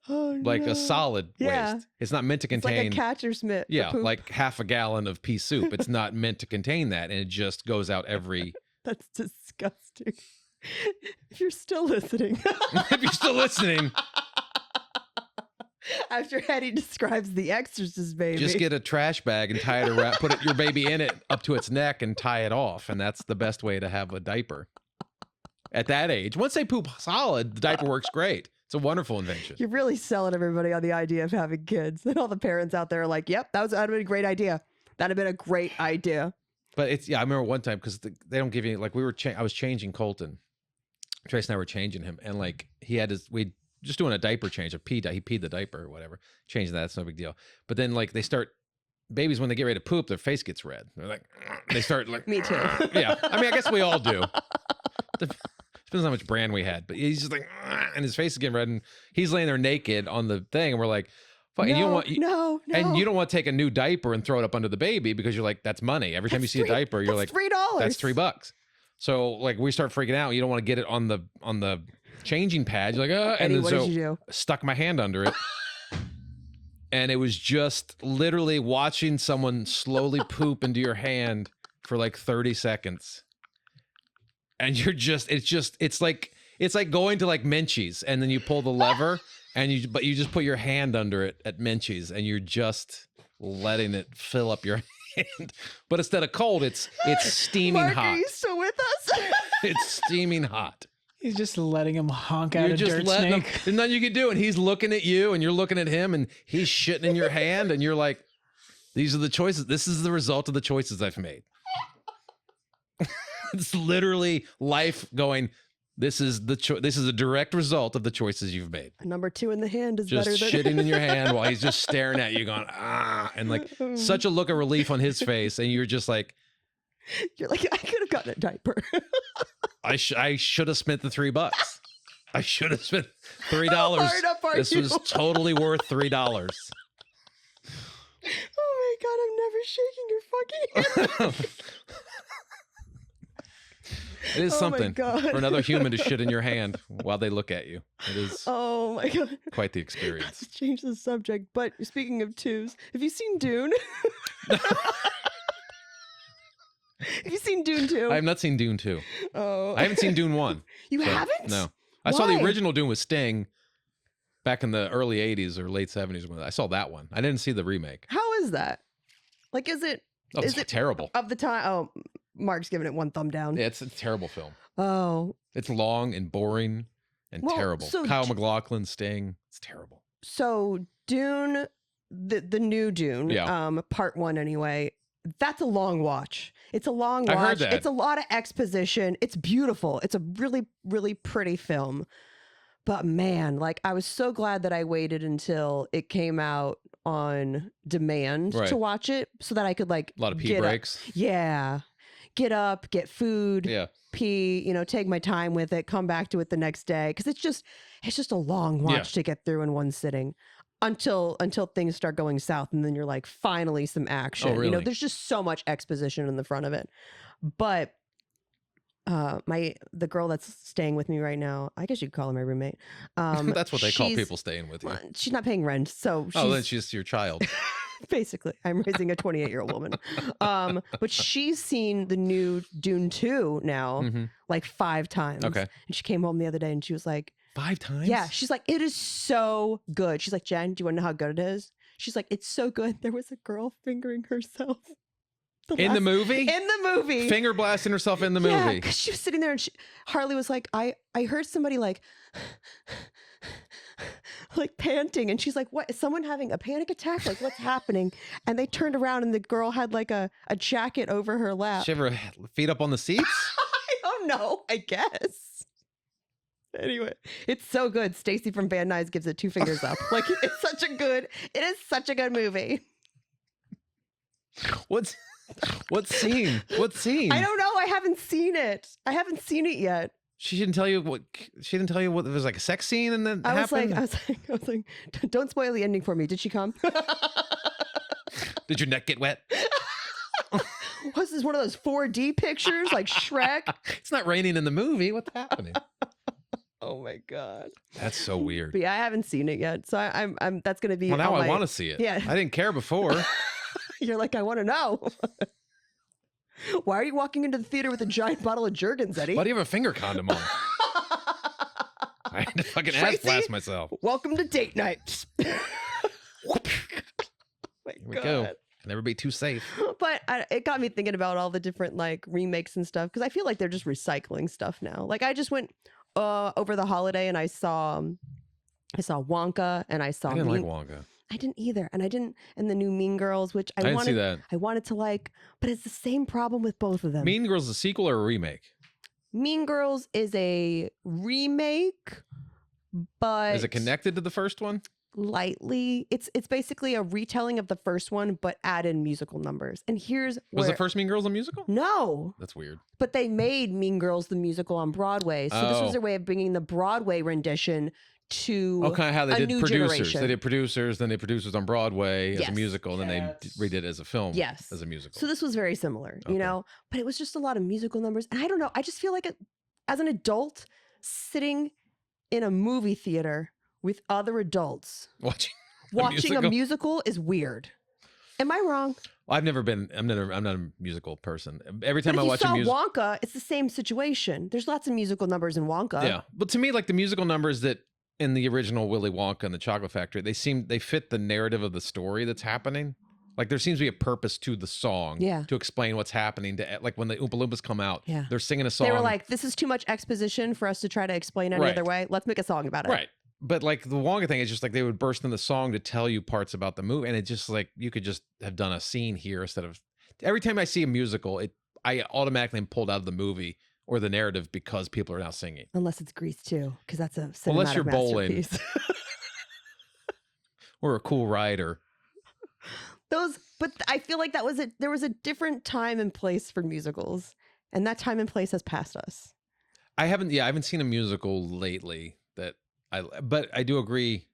like a solid waste. It's not meant to contain like a catcher's mitt. Yeah, like half a gallon of pea soup. It's not meant to contain that, and it just goes out every. That's disgusting. If you're still listening. If you're still listening. After Eddie describes the Exorcist baby. Just get a trash bag and tie it around, put your baby in it up to its neck and tie it off. And that's the best way to have a diaper at that age. Once they poop solid, the diaper works great. It's a wonderful invention. You're really selling everybody on the idea of having kids. And all the parents out there are like, yep, that'd have been a great idea. That'd have been a great idea. But I remember one time because they don't give you, like I was changing Colton. Trace and I were changing him. And like we just doing a diaper change, he peed the diaper or whatever. Changing that, it's no big deal. But then like babies, when they get ready to poop, their face gets red. They're like, they start like, me too. Yeah. I mean, I guess we all do. Depends how much brand we had, but he's just like, and his face is getting red and he's laying there naked on the thing. And we're like, fuck, and you don't want, no. And you don't want to take a new diaper and throw it up under the baby because you're like, that's money. Every time you see a diaper, you're like, $3. That's $3. So like we start freaking out. You don't want to get it on the changing pad. You're like, and then what did you do? Stuck my hand under it. And it was just literally watching someone slowly poop into your hand for like 30 seconds. and it's like going to like Menchie's, and then you pull the lever, and you just put your hand under it at Menchie's, and you're just letting it fill up your hand. But instead of cold, it's steaming Mark, hot. are you still with us? It's steaming hot. He's just letting him honk out You're a just dirt letting him. snake. There's nothing you can do, and he's looking at you, and you're looking at him, and he's shitting in your hand, and you're like, "These are the choices. This is the result of the choices I've made." It's literally life going. This is a direct result of the choices you've made. Number 2 in the hand is Just better than shitting in your hand while he's just staring at you, going and like such a look of relief on his face, and you're just like, You're like, I could have gotten a diaper. I should have spent the $3. I should have spent $3. How fired up are This you? was totally worth $3. Oh my god, I'm never shaking your fucking hand. It is Oh my something God. for another human to shit in your hand while they look at you. It is Oh my god. quite the experience. Let's change the subject. But speaking of twos, have you seen Dune? Have you seen Dune 2? I have not seen Dune 2. Oh. I haven't seen Dune 1. You so, haven't? No. I saw the Why? original Dune with Sting back in the early 80s or late 70s. I saw that one. I didn't see the remake. How is that? Like, is it Oh, Is it's it- terrible. of the time? Oh, Mark's giving it one thumb down. Yeah, it's a terrible film. Oh, It's long and boring and Well, terrible. so Kyle d- MacLachlan, Sting. It's terrible. so Dune, the new Dune, Yeah. part 1 anyway. That's a long watch. It's a long watch. I heard that. It's a lot of exposition. It's beautiful. It's a really, really pretty film. But man, like I was so glad that I waited until it came out on demand Right. to watch it so that I could like A lot of pee get up- breaks. Yeah. Get up, get food, Yeah. pee, take my time with it, come back to it the next day. Cause it's just a long watch to get through in one sitting until things start going south. And then you're like, finally some action. Oh, really? There's just so much exposition in the front of it. But the girl that's staying with me right now, I guess you could call her my roommate. That's what they call she's- people staying with you. well, she's not paying rent, so she's, Oh, then she's your child. basically I'm raising a 28-year-old woman. But she's seen the new Dune 2 now Mhm. like 5 times. Okay. And she came home the other day and she was like, 5 times? yeah, she's like, it is so good. She's like, Jen, do you want to know how good it is? She's like, it's so good. There was a girl fingering herself. In the movie? In the movie. Finger blasting herself in the Yeah, movie. because she was sitting there and Harley was like, I heard somebody like panting, and she's like, what, is someone having a panic attack? Like, what's happening? And they turned around and the girl had like a jacket over her lap. She ever feet up on the seats? I don't know, I guess. Anyway, it's so good. Stacy from Van Nuys gives it 2 fingers up. Like, it is such a good movie. What scene? What scene? I don't know. I haven't seen it. I haven't seen it yet. She didn't tell you what. She didn't tell you what. There was like a sex scene, and then I was happened. like, don't spoil the ending for me. Did she come? Did your neck get wet? Was this one of those 4D pictures like Shrek? It's not raining in the movie. What's happening? Oh my god! That's so weird. But yeah, I haven't seen it yet, so I'm that's gonna be. Well, now on I my- want to see it. Yeah. I didn't care before. You're like, I want to know. Why are you walking into the theater with a giant bottle of Jergens, Eddie? Why do you have a finger condom on? I had to fucking ass Tracy? blast myself. Welcome to date night. My Here we go. Can never be too safe. But it got me thinking about all the different like remakes and stuff because I feel like they're just recycling stuff now. Like I just went over the holiday and I saw Wonka and I saw I didn't like Wonka. I didn't either, and the new Mean Girls, which I didn't see that. I wanted to like, but it's the same problem with both of them. Mean Girls is a sequel or a remake? Mean Girls is a remake, but Is it connected to the first one? lightly. It's basically a retelling of the first one, but add in musical numbers. And here's Was where the first Mean Girls a musical? no, That's weird. but they made Mean Girls the musical on Broadway, so this was Oh. their way of bringing the Broadway rendition to Okay, how they a did new producers. generation. They did producers, then they producers on Broadway as a Yes. musical, and then Yes. they redid it as a film. Yes. As a musical. So this was very similar, Okay. but it was just a lot of musical numbers. And I don't know, I just feel like as an adult sitting in a movie theater with other adults Watching watching a musical? musical is weird. Am I wrong? I'm not a musical person. Every time But I if watch you a saw musical, Wonka, it's the same situation. There's lots of musical numbers in Wonka. yeah. But to me, like the musical numbers that in the original Willy Wonka and the Chocolate Factory, they fit the narrative of the story that's happening. Like there seems to be a purpose to the song, to explain what's happening. To like when the Oompa Loompas come out, they're singing a song. They were like, "This is too much exposition for us to try to explain any other way. Let's make a song about it." Right. But like the Wonka thing is just like they would burst in the song to tell you parts about the movie, and it just like you could just have done a scene here instead of. Every time I see a musical, I automatically am pulled out of the movie or the narrative because people are now singing. Unless it's Grease too, because that's a cinematic unless you're bowling masterpiece. or a cool rider. But I feel like there was a different time and place for musicals, and that time and place has passed us. I haven't seen a musical lately but I do agree.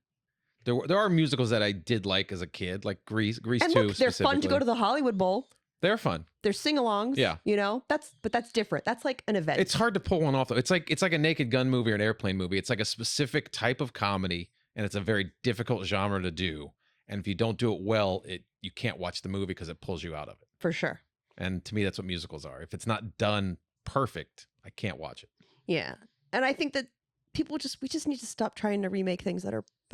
There are musicals that I did like as a kid, like Grease And too. look, they're fun to go to the Hollywood Bowl. They're fun. They're sing-alongs. Yeah. You know, that's different. That's like an event. It's hard to pull one off though. It's like a Naked Gun movie or an airplane movie. It's like a specific type of comedy, and it's a very difficult genre to do. And if you don't do it well, you can't watch the movie because it pulls you out of it. For sure. And to me, that's what musicals are. If it's not done perfect, I can't watch it. Yeah. And I think that we just need to stop trying to remake things that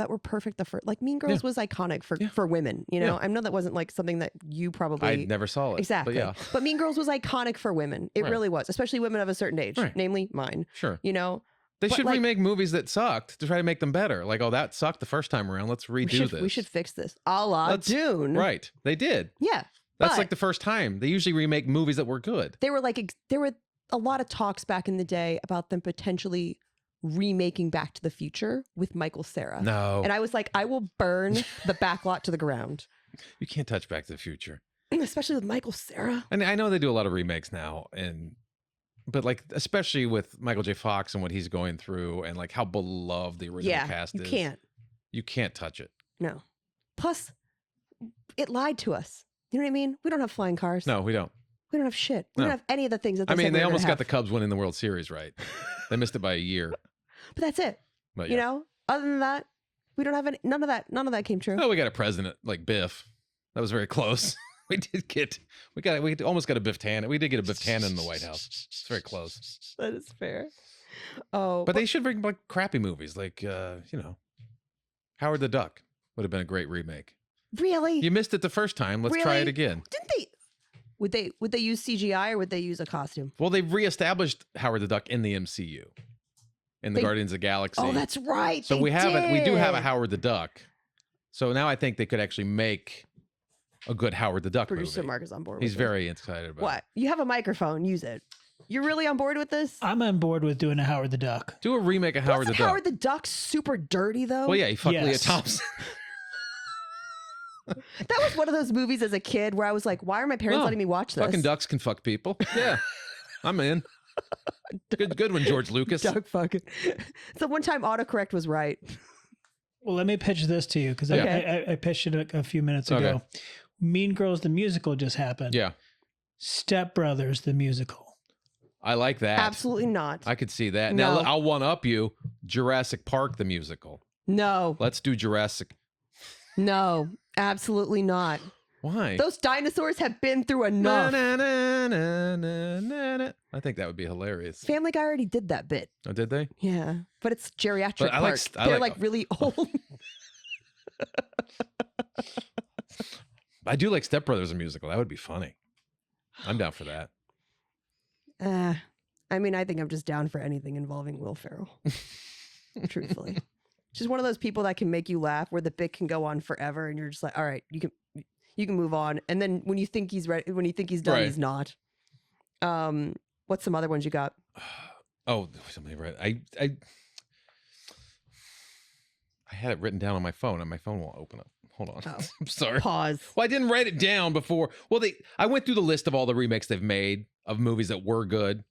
were perfect the first. Like Mean Girls was iconic for women, you know. I know that wasn't like something that you probably I never saw it. Exactly. But Mean Girls was iconic for women. It really was, especially women of a certain age, namely mine. Sure. You know. They should remake movies that sucked to try to make them better. Like, oh, that sucked the first time around. Let's redo this. We should fix this. A la Dune. Right. They did. Yeah. That's like the first time. They usually remake movies that were good. There were a lot of talks back in the day about them potentially remaking Back to the Future with Michael Cera. No. And I was like, I will burn the backlot to the ground. You can't touch Back to the Future. Especially with Michael Cera. And I know they do a lot of remakes now, but like especially with Michael J. Fox and what he's going through and like how beloved the original cast is. You can't touch it. No. Plus, it lied to us. You know what I mean? We don't have flying cars. No, we don't. We don't have shit. We don't have any of the things that they almost got the Cubs winning the World Series right. They missed it by a year. But that's it. But, you know, other than that, we don't have any, none of that came true. Oh, we got a president like Biff. That was very close. We almost got a Biff Tannen. We did get a Biff Tannen in the White House. It's very close. That is fair. Oh, but they should bring like crappy movies like Howard the Duck would have been a great remake. Really? You missed it the first time. Let's try it again. Didn't they? Would they use CGI or would they use a costume? Well, they've reestablished Howard the Duck in the MCU, in the Guardians of the Galaxy. Oh, that's right. So we do have a Howard the Duck. So now I think they could actually make a good Howard the Duck Producer movie. Mark is on board. He's very excited about what? You have a microphone. Use it. You're really on board with this? I'm on board with doing a Howard the Duck. Do a remake of Howard the Duck. Howard the Duck super dirty though? Well, yeah, he fucked Leah Thompson. That was one of those movies as a kid where I was like, why are my parents letting me watch this? Fucking ducks can fuck people. Yeah. I'm in. Good one, George Lucas. Duck fucking. So one time autocorrect was right. Well, let me pitch this to you because I pitched it a few minutes ago. Okay. Mean Girls the musical just happened. Yeah. Step Brothers the musical. I like that. Absolutely not. I could see that. No. Now I'll one up you. Jurassic Park the musical. No. Let's do Jurassic. No, absolutely not. Why? Those dinosaurs have been through enough. I think that would be hilarious. Family Guy already did that bit. Oh, did they? Yeah, but it's geriatric. But They're like really old. I do like Step Brothers the musical. That would be funny. I'm down for that. I mean, I think I'm just down for anything involving Will Ferrell. Truthfully. She's one of those people that can make you laugh where the bit can go on forever and you're just like, all right, you can move on. And then when you think he's ready, when you think he's done, he's not. What's some other ones you got? Oh, somebody right. I had it written down on my phone and my phone won't open up. Hold on. Oh. I'm sorry. Pause. Well, I didn't write it down before. Well, I went through the list of all the remakes they've made of movies that were good.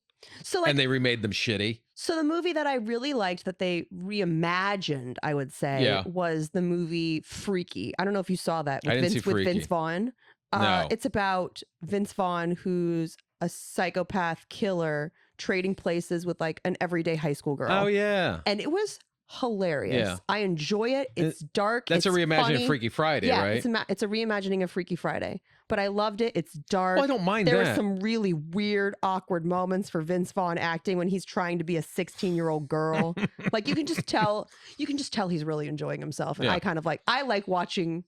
So and they remade them shitty. So the movie that I really liked that they reimagined, I would say, was the movie Freaky. I don't know if you saw that with Vince Vaughn. No. It's about Vince Vaughn, who's a psychopath killer trading places with like an everyday high school girl. Oh yeah. And it was hilarious. Yeah. I enjoy it. It's dark. That's it's a reimagining funny. of Freaky Friday, Yeah, right? it's a reimagining of Freaky Friday. But I loved it. It's dark. Well, I don't mind there that. were some really weird, awkward moments for Vince Vaughn acting when he's trying to be a 16-year-old girl. Like you can just tell he's really enjoying himself. And Yeah. I like watching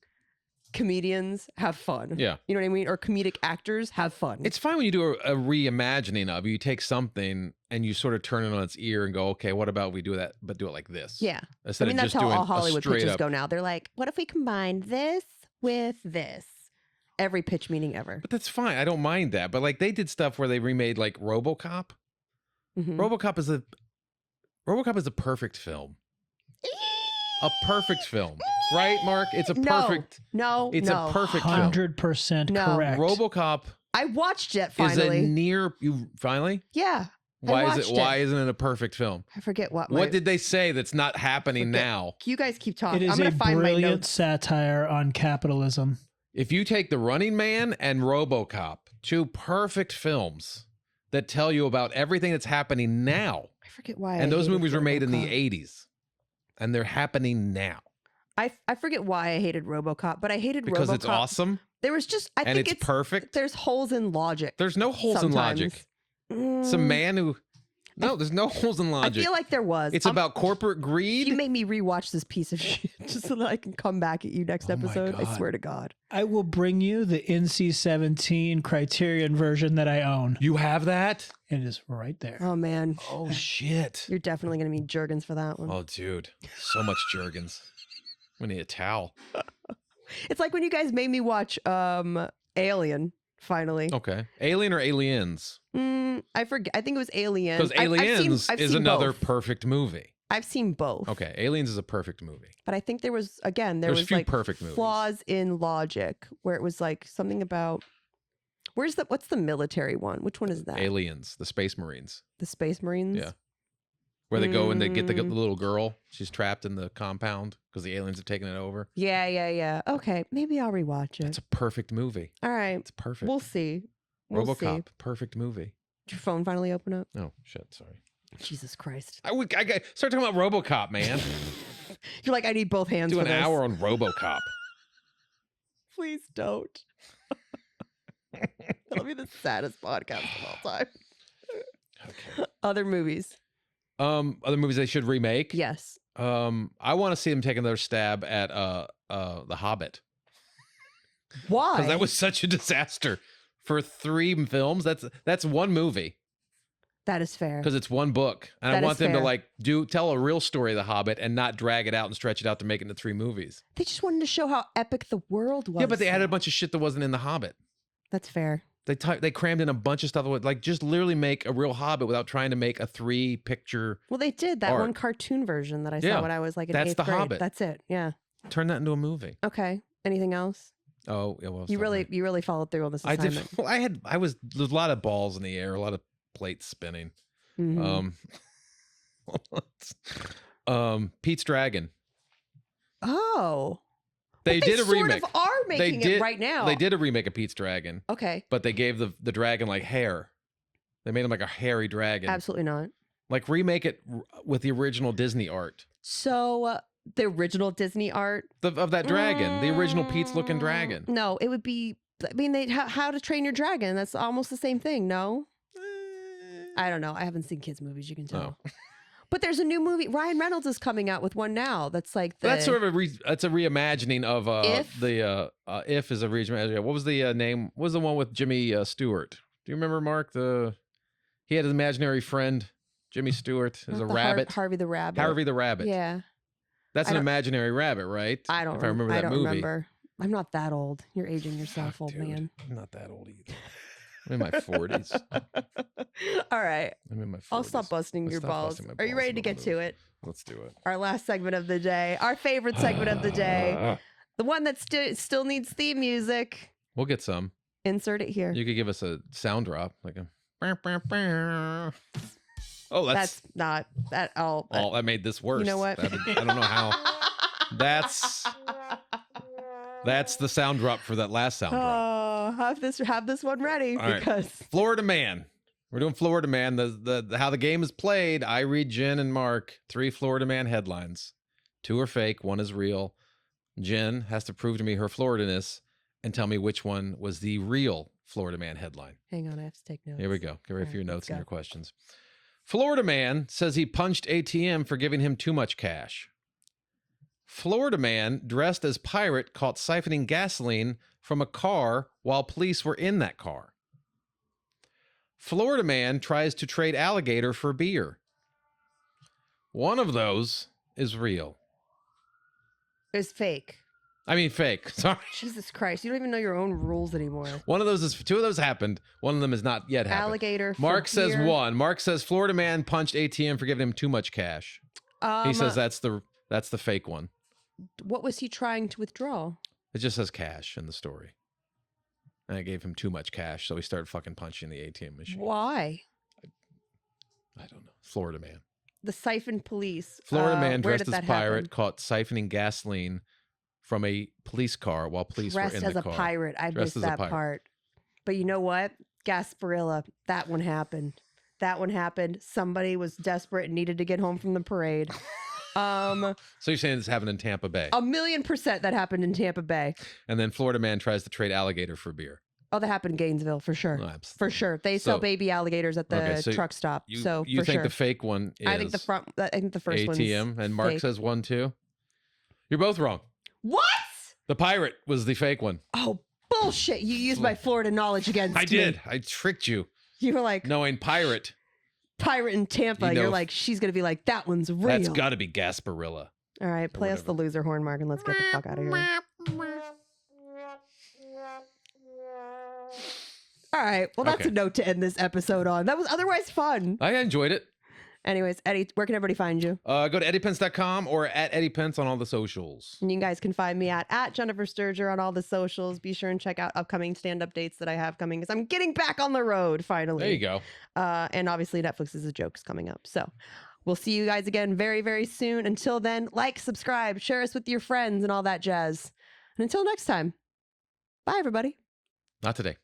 comedians have fun. Yeah. You know what I mean? Or comedic actors have fun. It's fine when you do a reimagining of it. You take something and you sort of turn it on its ear and go, okay, what about we do that, but do it like this? Yeah. Instead I mean, of that's just how doing all Hollywood a straight pitches up. go now. They're like, what if we combine this with this? Every pitch meeting ever. But that's fine. I don't mind that. But like they did stuff where they remade like RoboCop. Mhm. RoboCop is a perfect film. A perfect film. Right, Mark? It's a perfect It's a perfect film. 100% No. correct. RoboCop I watched it is finally. a near you finally? Yeah. Why watched why it. isn't it a perfect film? I forget what. What did they say that's not happening Forget- now? You guys keep It talking. is I'm gonna a find my brilliant notes. satire on capitalism. If you take The Running Man and RoboCop, two perfect films that tell you about everything that's happening now. I forget why. And I those hated movies were made in the RoboCop. 80s. And they're happening now. I forget why I hated RoboCop, but I hated Because RoboCop. it's awesome There was just I and think it's perfect. There's holes in logic. There's no holes in logic. It's a man who No, there's no holes in I logic. feel like there was. It's about corporate greed. You made me rewatch this piece of shit just so that I can come back at you next Oh my episode. I God. swear to God. I will bring you the NC-17 Criterion version that I own. You have that? It is right there. Oh man, Oh shit. you're definitely gonna need Jergens for that one. Oh dude. So much Jergens. We need a towel. It's like when you guys made me watch Alien. Finally, Okay. Alien or Aliens? I forget. I think it was Alien. Because Aliens I've is seen another both. perfect movie. I've seen both. Okay. Aliens is a perfect movie. But I think there was there There's was few like perfect movies. flaws in logic where it was like something about what's the military one? Which one is that? Aliens, the Space Marines. The Space Marines? Yeah. Where they go and they get the little girl. She's trapped in the compound because the aliens have taken it over. Yeah. Okay, maybe I'll rewatch it. It's a perfect movie. All right. It's perfect. We'll see. We'll RoboCop, see. perfect movie. Did your phone finally open up? Oh shit, sorry. Jesus Christ. I start talking about RoboCop, man. You're like, I need both hands Do for an this. hour on RoboCop. Please don't. That'll be the saddest podcast of all time. Okay. Other movies. Other movies they should remake. Yes. I want to see them take another stab at The Hobbit. Why? Because that was such a disaster for 3 films. That's one movie. That is fair. Because it's one book. And That I is want them to fair. like tell a real story of The Hobbit and not drag it out and stretch it out to make it into 3 movies. They just wanted to show how epic the world was. Yeah, but they added a bunch of shit that wasn't in The Hobbit. That's fair. They crammed in a bunch of stuff that would like just literally make a real Hobbit without trying to make a 3-picture. Well, they did that Art. one cartoon version that I saw Yeah, when I was like in that's 8th The grade. Hobbit. That's it. Yeah. Turn that into a movie. Okay. Anything else? Oh, yeah. Well, You really followed through on this I assignment. did. Well, there's a lot of balls in the air, a lot of plates spinning. Mhm. Pete's Dragon. Oh. They But did a remake. Sort of are making it right now. They did a remake of Pete's Dragon, Okay. but they gave the dragon like hair. They made him like a hairy dragon. Absolutely not. Like remake it with the original Disney art So the original Disney art of that dragon, the original Pete's looking dragon. No, it would be. I mean, they How to Train Your Dragon. That's almost the same thing. No, I don't know. I haven't seen kids movies. You can tell. Oh. But there's a new movie. Ryan Reynolds is coming out with one now. That's like That's sort of that's a reimagining of If? If is a reimagining. What was the name? What was the one with Jimmy Stewart? Do you remember, Mark? He had an imaginary friend, Jimmy Stewart, as Not a the rabbit. Harvey the Rabbit. Harvey the Rabbit. Yeah, That's I an don't- imaginary rabbit, right? I don't. If I remember that movie. Remember. I'm not that old. You're aging yourself, Fuck, old dude. man. I'm not that old either. I'm in my 40s. All right. I'm in my 40s. I'll stop busting Let's your stop balls. busting my Are you balls ready and to get we'll to move. it? Let's do it. Our last segment of the day. Our favorite segment of the day. The one that still needs theme music. We'll get some. Insert it here. You could give us a sound drop, like a. Oh, That's not that all. Oh, that made this worse. You know what? I don't know how. That's the sound drop for that last sound drop. Oh, have this one ready All right. because Florida man We're doing Florida Man. The how the game is played. I read Jen and Mark 3 Florida Man headlines. 2 are fake. 1 is real. Jen has to prove to me her Florida-ness and tell me which one was the real Florida Man headline. Hang on, I have to take notes. Here we go. Get ready for your notes and go. your questions. Florida Man says he punched ATM for giving him too much cash. Florida man dressed as pirate caught siphoning gasoline from a car while police were in that car. Florida man tries to trade alligator for beer. One of those is real. It's fake. I mean, fake. Sorry. Jesus Christ. You don't even know your own rules anymore. One of those is, 2 of those happened. One of them has not yet happened. Alligator. Mark says beer. 1. Mark says Florida man punched ATM for giving him too much cash. He says that's the fake one. What was he trying to withdraw? It just says cash in the story. And I gave him too much cash, so he started fucking punching the ATM machine. Why? I don't know. Florida man. The siphon police. Florida man where dressed did as that pirate happen? caught siphoning gasoline from a police car while police were in the car. Dressed as a pirate. I missed that part. But you know what? Gasparilla. That one happened. Somebody was desperate and needed to get home from the parade. So you're saying this happened in Tampa Bay? 1,000,000% that happened in Tampa Bay. And then Florida man tries to trade alligator for beer. Oh, that happened in Gainesville for sure. Oh, for sure. They sell baby alligators at the truck stop. You so think for sure. the fake one is I think the first one. ATM, and Mark fake. says 1 too. You're both wrong. What? The pirate was the fake one. Oh, bullshit. You used my Florida knowledge against me. I did. I tricked you. You were like, Knowing pirate. Pirate in Tampa. You know, You're like, she's going to be like, that one's real. That's got to be Gasparilla. All right, play us the loser horn, Mark, and let's get the fuck out of here. All right, well, that's Okay. a note to end this episode on. That was otherwise fun. I enjoyed it. Anyways, Eddie, where can everybody find you? Go to eddiepence.com or at Eddie Pence on all the socials. And you guys can find me at Jennifer Sturger on all the socials. Be sure and check out upcoming stand-up dates that I have coming because I'm getting back on the road finally. There you go. And obviously Netflix is a joke's coming up. So we'll see you guys again very, very soon. Until then, like, subscribe, share us with your friends and all that jazz. And until next time, bye, everybody. Not today.